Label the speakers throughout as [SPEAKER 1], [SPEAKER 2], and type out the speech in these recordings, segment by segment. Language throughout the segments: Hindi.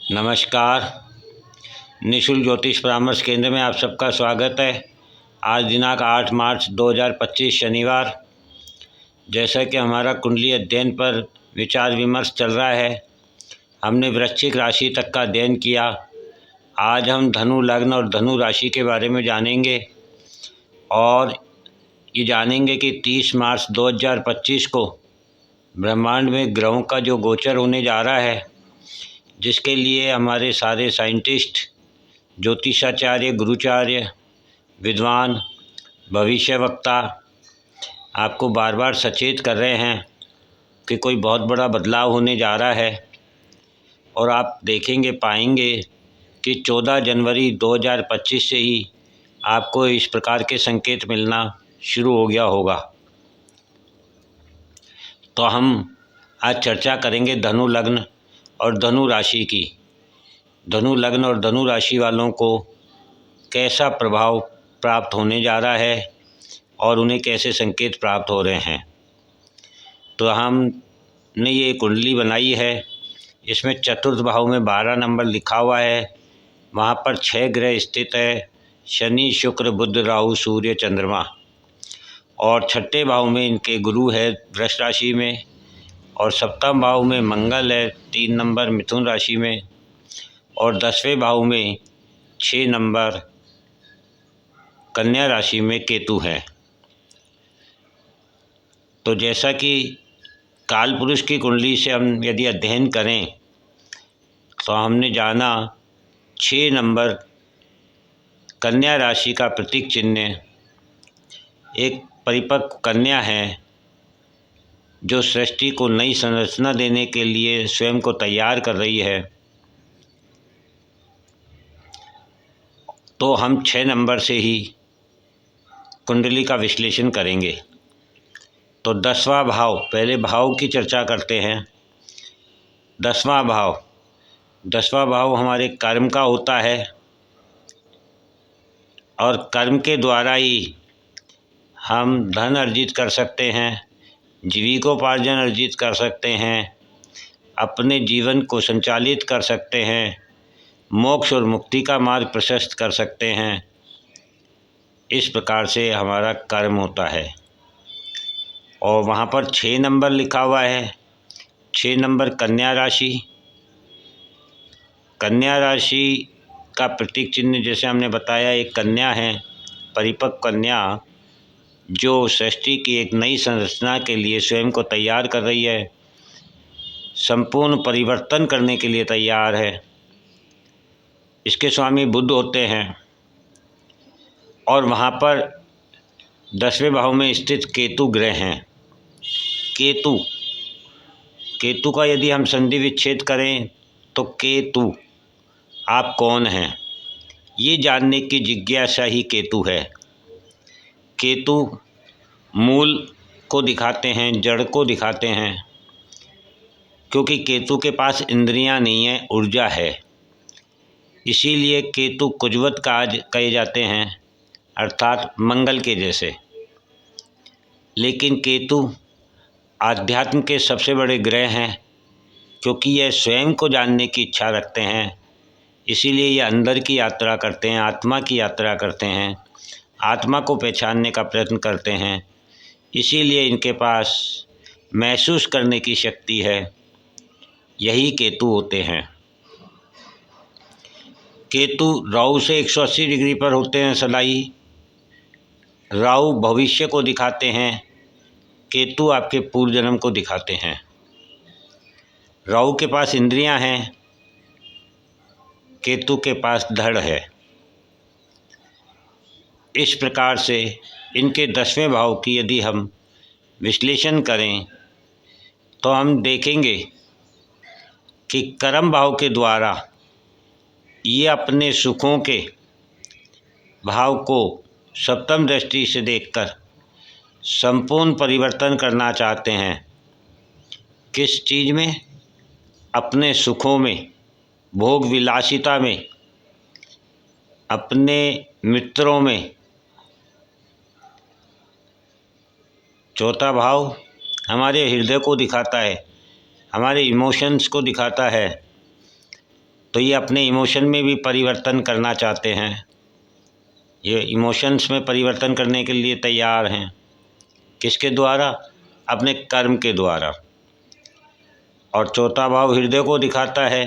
[SPEAKER 1] नमस्कार। निःशुल्क ज्योतिष परामर्श केंद्र में आप सबका स्वागत है। आज दिनांक 8 मार्च 2025 शनिवार। जैसा कि हमारा कुंडली अध्ययन पर विचार विमर्श चल रहा है, हमने वृश्चिक राशि तक का अध्ययन किया। आज हम धनु लग्न और धनु राशि के बारे में जानेंगे और ये जानेंगे कि 30 मार्च 2025 को ब्रह्मांड में ग्रहों का जो गोचर होने जा रहा है, जिसके लिए हमारे सारे साइंटिस्ट, ज्योतिषाचार्य, गुरुचार्य, विद्वान, भविष्यवक्ता आपको बार बार सचेत कर रहे हैं कि कोई बहुत बड़ा बदलाव होने जा रहा है। और आप देखेंगे, पाएंगे कि 14 जनवरी 2025 से ही आपको इस प्रकार के संकेत मिलना शुरू हो गया होगा। तो हम आज चर्चा करेंगे धनु लग्न और धनु राशि की। धनु लग्न और धनु राशि वालों को कैसा प्रभाव प्राप्त होने जा रहा है और उन्हें कैसे संकेत प्राप्त हो रहे हैं। तो हमने ये कुंडली बनाई है। इसमें चतुर्थ भाव में 12 नंबर लिखा हुआ है। वहाँ पर 6 ग्रह स्थित है: शनि, शुक्र, बुध, राहु, सूर्य, चंद्रमा। और छठे भाव में इनके गुरु है वृष राशि में, और सप्तम भाव में मंगल है 3 नंबर मिथुन राशि में, और 10वें भाव में 6 नंबर कन्या राशि में केतु है। तो जैसा कि काल पुरुष की कुंडली से हम यदि अध्ययन करें तो हमने जाना 6 नंबर कन्या राशि का प्रतीक चिन्ह एक परिपक्व कन्या है, जो सृष्टि को नई संरचना देने के लिए स्वयं को तैयार कर रही है। तो हम 6 नंबर से ही कुंडली का विश्लेषण करेंगे। तो 10वां भाव, पहले भाव की चर्चा करते हैं। 10वां भाव हमारे कर्म का होता है, और कर्म के द्वारा ही हम धन अर्जित कर सकते हैं, जीविकोपार्जन अर्जित कर सकते हैं, अपने जीवन को संचालित कर सकते हैं, मोक्ष और मुक्ति का मार्ग प्रशस्त कर सकते हैं। इस प्रकार से हमारा कर्म होता है। और वहाँ पर 6 नंबर लिखा हुआ है। 6 नंबर कन्या राशि। कन्या राशि का प्रतीक चिन्ह जैसे हमने बताया, एक कन्या है, परिपक्व कन्या, जो सृष्टि की एक नई संरचना के लिए स्वयं को तैयार कर रही है, संपूर्ण परिवर्तन करने के लिए तैयार है। इसके स्वामी बुध होते हैं। और वहाँ पर 10वें भाव में स्थित केतु ग्रह हैं। केतु का यदि हम संधि विच्छेद करें तो केतु आप कौन हैं, ये जानने की जिज्ञासा ही केतु है। केतु मूल को दिखाते हैं, जड़ को दिखाते हैं, क्योंकि केतु के पास इंद्रियां नहीं है, ऊर्जा है। इसीलिए केतु कुजवत काज कहे जाते हैं, अर्थात मंगल के जैसे। लेकिन केतु आध्यात्म के सबसे बड़े ग्रह हैं, क्योंकि यह स्वयं को जानने की इच्छा रखते हैं। इसीलिए ये अंदर की यात्रा करते हैं, आत्मा की यात्रा करते हैं, आत्मा को पहचानने का प्रयत्न करते हैं। इसीलिए इनके पास महसूस करने की शक्ति है। यही केतु होते हैं। केतु राहु से 180 डिग्री पर होते हैं सलाई। राहु भविष्य को दिखाते हैं, केतु आपके पूर्व जन्म को दिखाते हैं। राहु के पास इंद्रियां हैं, केतु के पास धड़ है। इस प्रकार से इनके 10वें भाव की यदि हम विश्लेषण करें तो हम देखेंगे कि कर्म भाव के द्वारा ये अपने सुखों के भाव को सप्तम दृष्टि से देखकर संपूर्ण परिवर्तन करना चाहते हैं। किस चीज़ में? अपने सुखों में, भोग विलासिता में, अपने मित्रों में। चौथा भाव हमारे हृदय को दिखाता है, हमारे इमोशंस को दिखाता है। तो ये अपने इमोशन में भी परिवर्तन करना चाहते हैं, ये इमोशंस में परिवर्तन करने के लिए तैयार हैं। किसके द्वारा? अपने कर्म के द्वारा। और चौथा भाव हृदय को दिखाता है,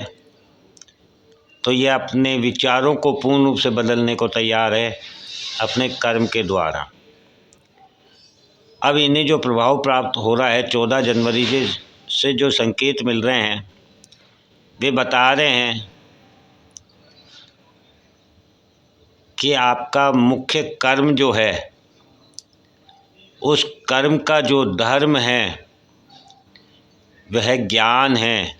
[SPEAKER 1] तो ये अपने विचारों को पूर्ण रूप से बदलने को तैयार है अपने कर्म के द्वारा। अब इन्हें जो प्रभाव प्राप्त हो रहा है 14 जनवरी से जो संकेत मिल रहे हैं, वे बता रहे हैं कि आपका मुख्य कर्म जो है, उस कर्म का जो धर्म है वह ज्ञान है।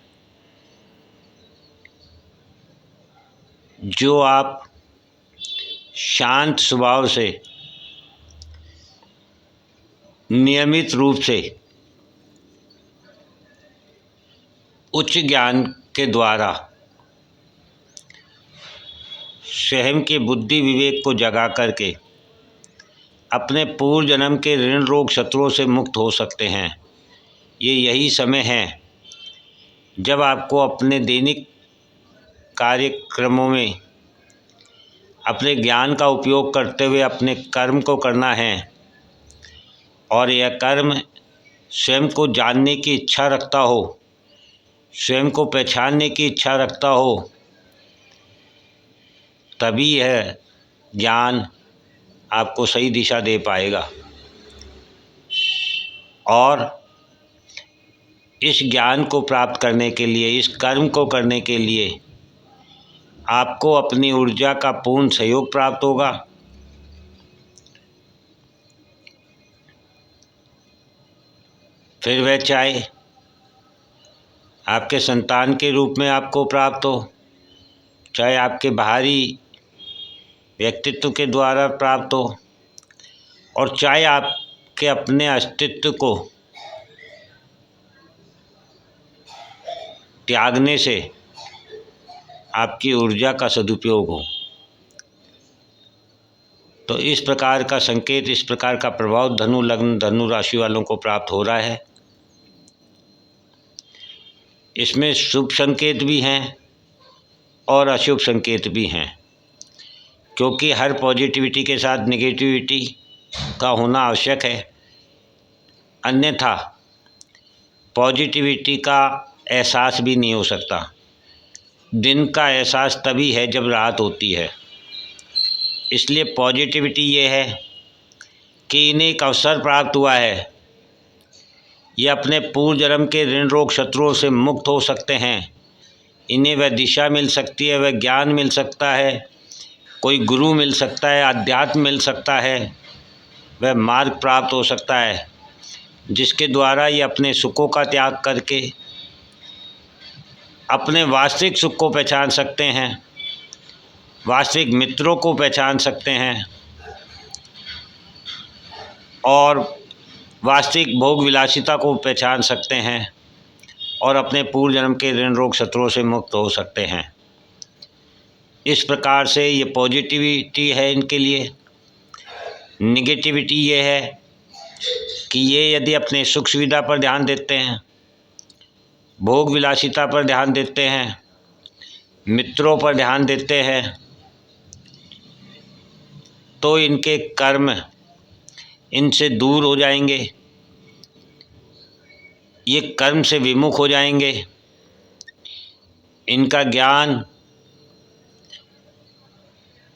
[SPEAKER 1] जो आप शांत स्वभाव से नियमित रूप से उच्च ज्ञान के द्वारा स्वयं के बुद्धि विवेक को जगा करके अपने पूर्व जन्म के ऋण रोग शत्रुओं से मुक्त हो सकते हैं। यही समय है जब आपको अपने दैनिक कार्यक्रमों में अपने ज्ञान का उपयोग करते हुए अपने कर्म को करना है। और यह कर्म स्वयं को जानने की इच्छा रखता हो, स्वयं को पहचानने की इच्छा रखता हो, तभी यह ज्ञान आपको सही दिशा दे पाएगा। और इस ज्ञान को प्राप्त करने के लिए, इस कर्म को करने के लिए आपको अपनी ऊर्जा का पूर्ण सहयोग प्राप्त होगा। फिर वह चाहे आपके संतान के रूप में आपको प्राप्त हो, चाहे आपके बाहरी व्यक्तित्व के द्वारा प्राप्त हो, और चाहे आपके अपने अस्तित्व को त्यागने से आपकी ऊर्जा का सदुपयोग हो। तो इस प्रकार का संकेत, इस प्रकार का प्रभाव धनु लग्न, धनु राशि वालों को प्राप्त हो रहा है। इसमें शुभ संकेत भी हैं और अशुभ संकेत भी हैं, क्योंकि हर पॉजिटिविटी के साथ नेगेटिविटी का होना आवश्यक है। अन्यथा पॉजिटिविटी का एहसास भी नहीं हो सकता। दिन का एहसास तभी है जब रात होती है। इसलिए पॉजिटिविटी ये है कि इन्हें एक अवसर प्राप्त हुआ है, ये अपने पूर्व जन्म के ऋण रोग शत्रुओं से मुक्त हो सकते हैं। इन्हें वह दिशा मिल सकती है, वह ज्ञान मिल सकता है, कोई गुरु मिल सकता है, अध्यात्म मिल सकता है, वह मार्ग प्राप्त हो सकता है, जिसके द्वारा ये अपने सुखों का त्याग करके अपने वास्तविक सुख को पहचान सकते हैं, वास्तविक मित्रों को पहचान सकते हैं और वास्तविक भोग विलासिता को पहचान सकते हैं और अपने पूर्व जन्म के ऋण रोग शत्रुओं से मुक्त हो सकते हैं। इस प्रकार से ये पॉजिटिविटी है इनके लिए। निगेटिविटी ये है कि ये यदि अपने सुख सुविधा पर ध्यान देते हैं, भोग विलासिता पर ध्यान देते हैं, मित्रों पर ध्यान देते हैं, तो इनके कर्म इनसे दूर हो जाएंगे, ये कर्म से विमुख हो जाएंगे। इनका ज्ञान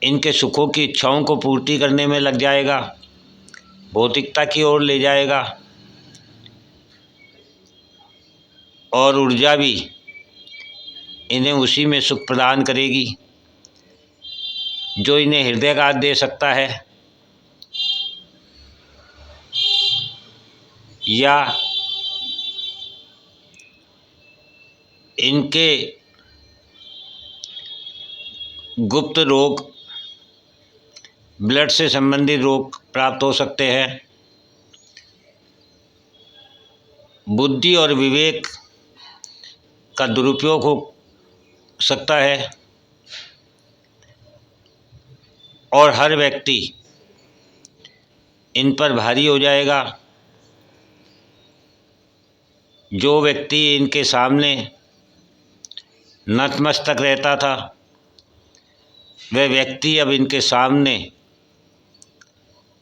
[SPEAKER 1] इनके सुखों की इच्छाओं को पूर्ति करने में लग जाएगा, भौतिकता की ओर ले जाएगा, और ऊर्जा भी इन्हें उसी में सुख प्रदान करेगी जो इन्हें हृदयघात दे सकता है या इनके गुप्त रोग, ब्लड से संबंधित रोग प्राप्त हो सकते हैं। बुद्धि और विवेक का दुरुपयोग हो सकता है और हर व्यक्ति इन पर भारी हो जाएगा। जो व्यक्ति इनके सामने नतमस्तक रहता था, वह व्यक्ति अब इनके सामने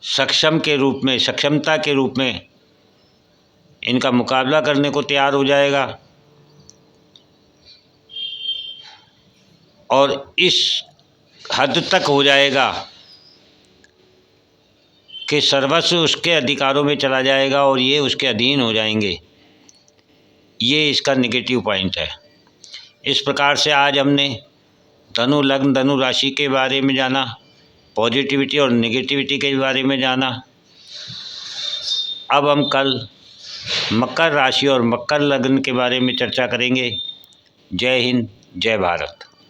[SPEAKER 1] सक्षमता के रूप में इनका मुकाबला करने को तैयार हो जाएगा और इस हद तक हो जाएगा कि सर्वस्व उसके अधिकारों में चला जाएगा और ये उसके अधीन हो जाएंगे। ये इसका नेगेटिव पॉइंट है। इस प्रकार से आज हमने धनु लग्न धनु राशि के बारे में जाना, पॉजिटिविटी और नेगेटिविटी के बारे में जाना। अब हम कल मकर राशि और मकर लग्न के बारे में चर्चा करेंगे। जय हिंद, जय भारत।